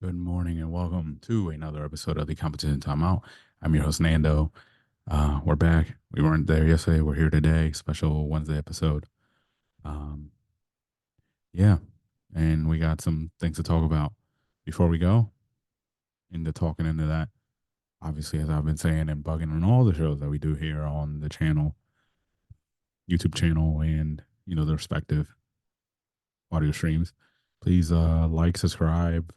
Good morning and welcome to another episode of the Competition Timeout. I'm your host, Nando. We're back. We weren't there yesterday. We're here today. Special Wednesday episode. Um, yeah, and we got some things to talk about. Before we go into talking into that, obviously, as I've been saying and bugging on all the shows that we do here on the channel, YouTube channel, and the respective audio streams, please like, subscribe,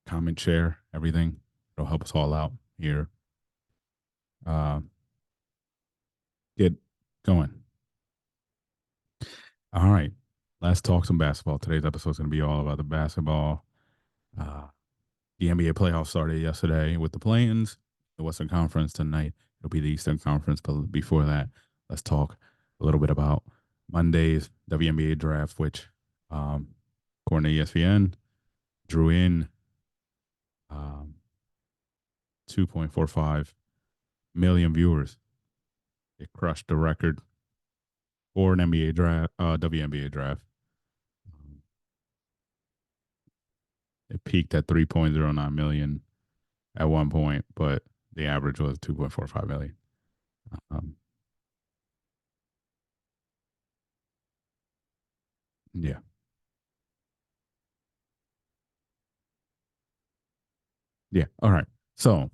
comment, share, everything. It'll help us all out here. Uh, get going. All right. Let's talk some basketball. Today's episode is going to be all about the basketball. Uh, the NBA playoffs started yesterday with the play-ins, the Western Conference tonight. It'll be the Eastern Conference. But before that, let's talk a little bit about Monday's WNBA draft, which, according to ESPN, drew in um, 2.45 million viewers. It crushed the record for an NBA draft, WNBA draft. It peaked at 3.09 million at one point, but the average was 2.45 million. Um, yeah. Yeah. All right. So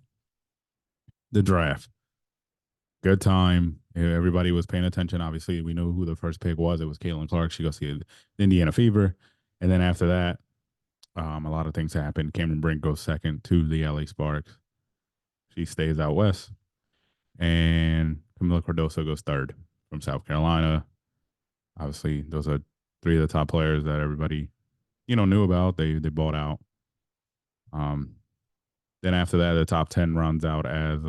the draft, good time. Everybody was paying attention. Obviously, we knew who the first pick was. It was Caitlin Clark. She goes to the Indiana Fever. And then after that, a lot of things happened. Cameron Brink goes second to the LA Sparks. She stays out west. And Camila Cardoso goes third from South Carolina. Obviously, those are three of the top players that everybody, knew about. They bought out. Um, then after that, the top 10 runs out as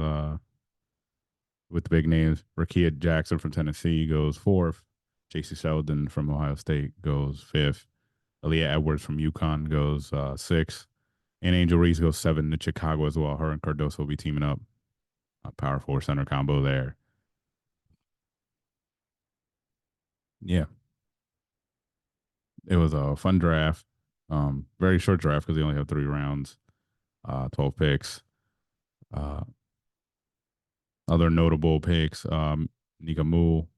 with the big names. Rakia Jackson from Tennessee goes fourth. JC Sheldon from Ohio State goes fifth. Aaliyah Edwards from UConn goes sixth. And Angel Reese goes seven to Chicago as well. Her and Cardoso will be teaming up. A power forward center combo there. Yeah. It was a fun draft. Very short draft because they only have 3 rounds, 12 picks. Uh, Other notable picks, Nika Mule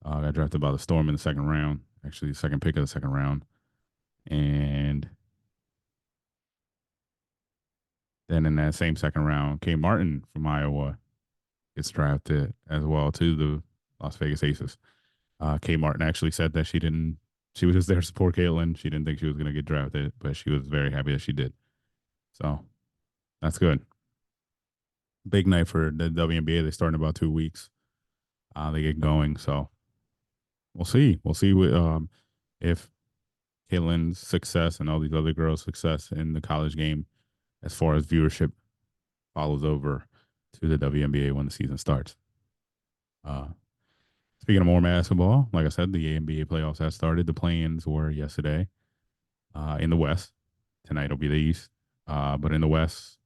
got drafted by the Storm in the second round, actually, the second pick of the second round. And then in that same second round, Kay Martin from Iowa gets drafted as well to the Las Vegas Aces. Kay Martin actually said that she was just there to support Caitlin. She didn't think she was going to get drafted, but she was very happy that she did. So that's good. Big night for the WNBA. They start in about 2 weeks. They get going. So we'll see. We'll see if Caitlin's success and all these other girls' success in the college game as far as viewership follows over to the WNBA when the season starts. Uh, Speaking of more basketball, like I said, the NBA playoffs have started. The play-ins were yesterday in the West. Tonight will be the East. But in the West,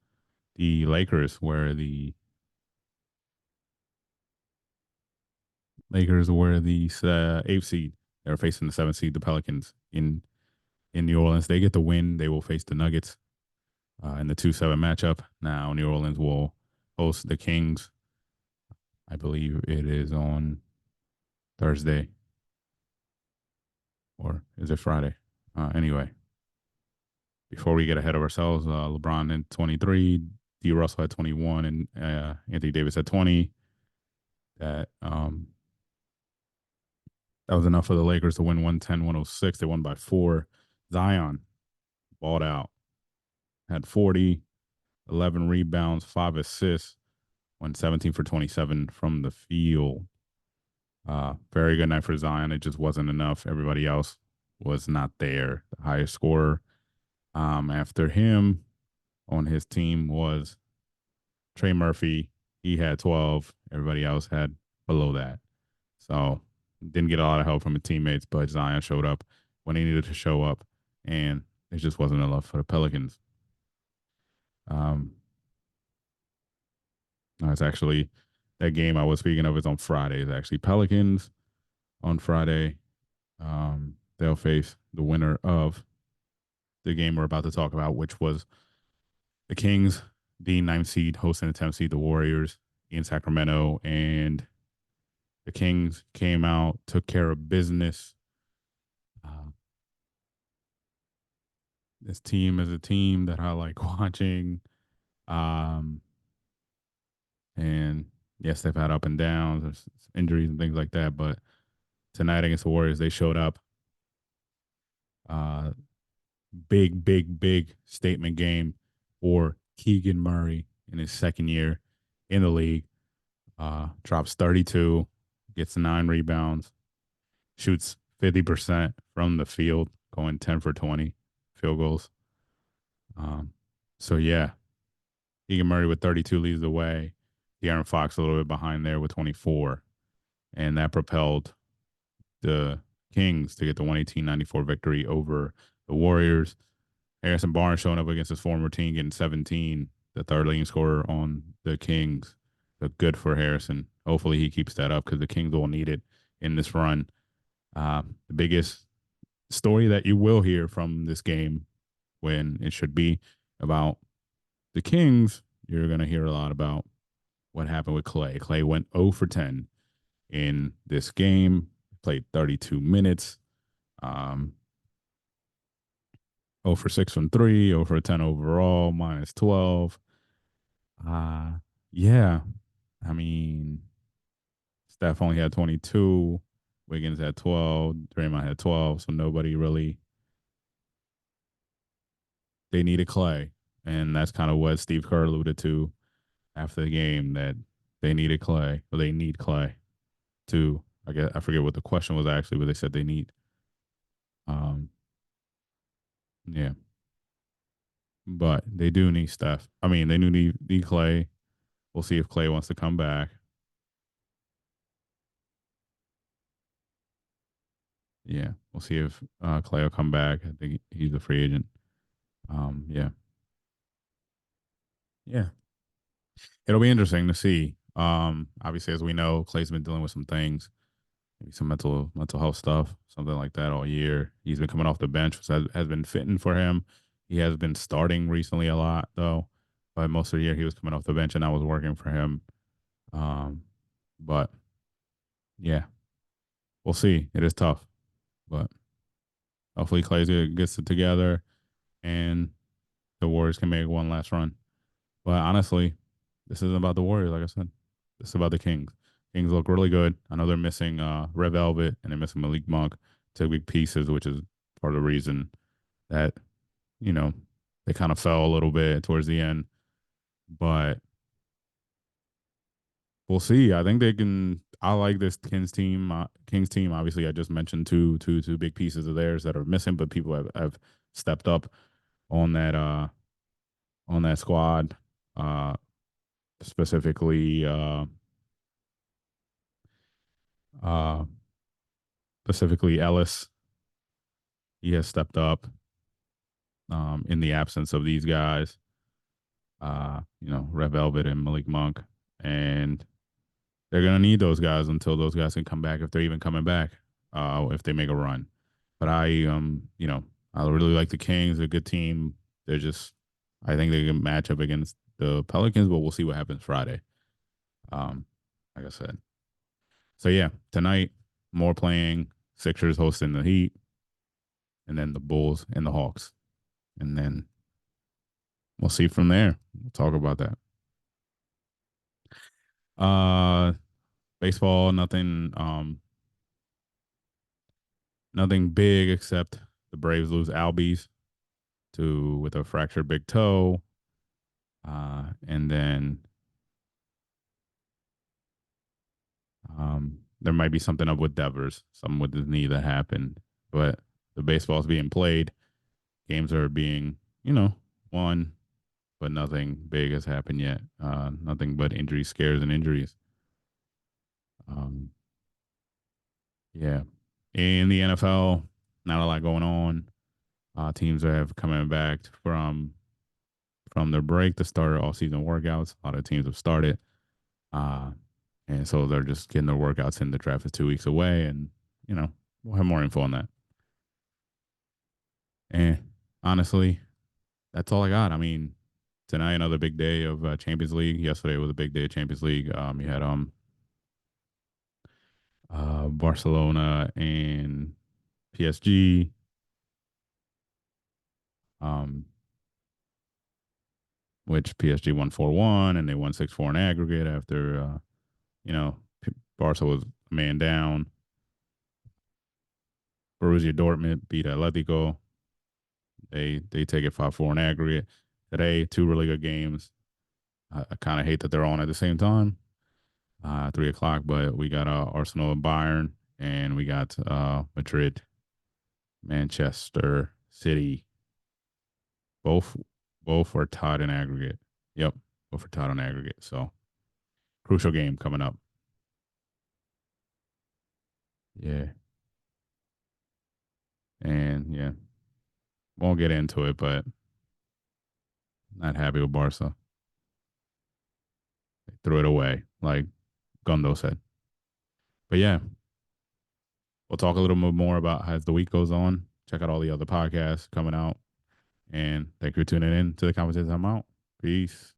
the Lakers were the eighth seed. They're facing the seventh seed, the Pelicans in New Orleans. They get the win. They will face the Nuggets in the 2-7 matchup. Now, New Orleans will host the Kings. I believe it is on Thursday. Or is it Friday? Anyway, before we get ahead of ourselves, LeBron in 23, D. Russell at 21, and Anthony Davis at 20. That was enough for the Lakers to win 110-106. They won by 4. Zion balled out, had 40, 11 rebounds, 5 assists, went 17 for 27 from the field. Very good night for Zion. It just wasn't enough. Everybody else was not there. The highest scorer after him on his team was Trey Murphy. He had 12. Everybody else had below that. So didn't get a lot of help from his teammates, but Zion showed up when he needed to show up, and it just wasn't enough for the Pelicans. It's actually that game I was speaking of is on Friday. It's actually Pelicans on Friday. They'll face the winner of the game we're about to talk about, which was the Kings, the ninth seed, hosting the 10th seed, the Warriors in Sacramento. And the Kings came out, took care of business. Uh, this team is a team that I like watching. Um, and yes, they've had up and downs, there's injuries and things like that. But tonight against the Warriors, they showed up. Uh, big statement game for Keegan Murray in his second year in the league. Drops 32, gets 9 rebounds, shoots 50% from the field, going 10 for 20 field goals. Um, so yeah, Keegan Murray with 32 leads the way. De'Aaron Fox a little bit behind there with 24, and that propelled the Kings to get the 118-94 victory over the Warriors. Harrison Barnes showing up against his former team, getting 17, the third leading scorer on the Kings. So good for Harrison. Hopefully he keeps that up because the Kings will need it in this run. The biggest story that you will hear from this game, when it should be about the Kings, you're going to hear a lot about what happened with Clay. Clay went 0 for 10 in this game, played 32 minutes. 0 for 6 from 3, 0 for 10 overall, minus 12. Uh, yeah. I mean, Steph only had 22. Wiggins had 12. Draymond had 12. So nobody really, they needed Clay. And that's kind of what Steve Kerr alluded to after the game, that they needed Clay, or they need Clay to, I guess, I forget what the question was actually, but they said they need. Um, yeah. But they do need Steph. I mean, they do need Clay. We'll see if Clay wants to come back. Yeah, we'll see if Clay will come back. I think he's a free agent. Yeah, yeah, it'll be interesting to see. Obviously, as we know, Clay's been dealing with some things, maybe some mental health stuff, something like that all year. He's been coming off the bench, which has been fitting for him. He has been starting recently a lot though, but most of the year he was coming off the bench, and that was working for him. Um, but yeah, we'll see. It is tough, but hopefully gets it together and the Warriors can make one last run. But honestly, this isn't about the Warriors, like I said. This is about the Kings. Kings look really good. I know they're missing Red Velvet and they're missing Malik Monk, two big pieces, which is part of the reason that, you know, they kind of fell a little bit towards the end. But we'll see. I think they can. I like this Kings team. Kings team. Obviously, I just mentioned two big pieces of theirs that are missing, but people have stepped up on that squad. Uh, specifically uh, specifically Ellis. He has stepped up in the absence of these guys. Red Velvet and Malik Monk, and they're gonna need those guys until those guys can come back, if they're even coming back, if they make a run. But I really like the Kings. They're a good team. They're just, I think they can match up against the Pelicans, but we'll see what happens Friday. Um, like I said. So yeah, tonight more playing. Sixers hosting the Heat, and then the Bulls and the Hawks, and then we'll see from there. We'll talk about that. Uh, Baseball, nothing big except the Braves lose Albies to with a fractured big toe, and then there might be something up with Devers, something with his knee that happened, but the baseball's being played, games are being won, but nothing big has happened yet. Nothing but injury scares and injuries. Um, yeah. In the NFL, not a lot going on. Teams have coming back from their break to start all season workouts. A lot of teams have started. Uh, and so they're just getting their workouts in. The draft is 2 weeks away, and we'll have more info on that. And honestly, that's all I got. I mean, tonight another big day of Champions League. Yesterday was a big day of Champions League. You had Barcelona and PSG. Um, which PSG won 4-1 and they won 6-4 in aggregate after you know Barca was a man down. Borussia Dortmund beat Atletico. They take it 5-4 in aggregate today. Two really good games. I kind of hate that they're on at the same time, 3 o'clock. But we got Arsenal and Bayern, and we got Madrid, Manchester City. Both both are tied in aggregate. Yep, both are tied on aggregate. So crucial game coming up. Yeah, and yeah, won't get into it, but not happy with Barca. They threw it away, like Gundo said. But yeah, we'll talk a little bit more about as the week goes on. Check out all the other podcasts coming out. And thank you for tuning in to the Conversation. I'm out. Peace.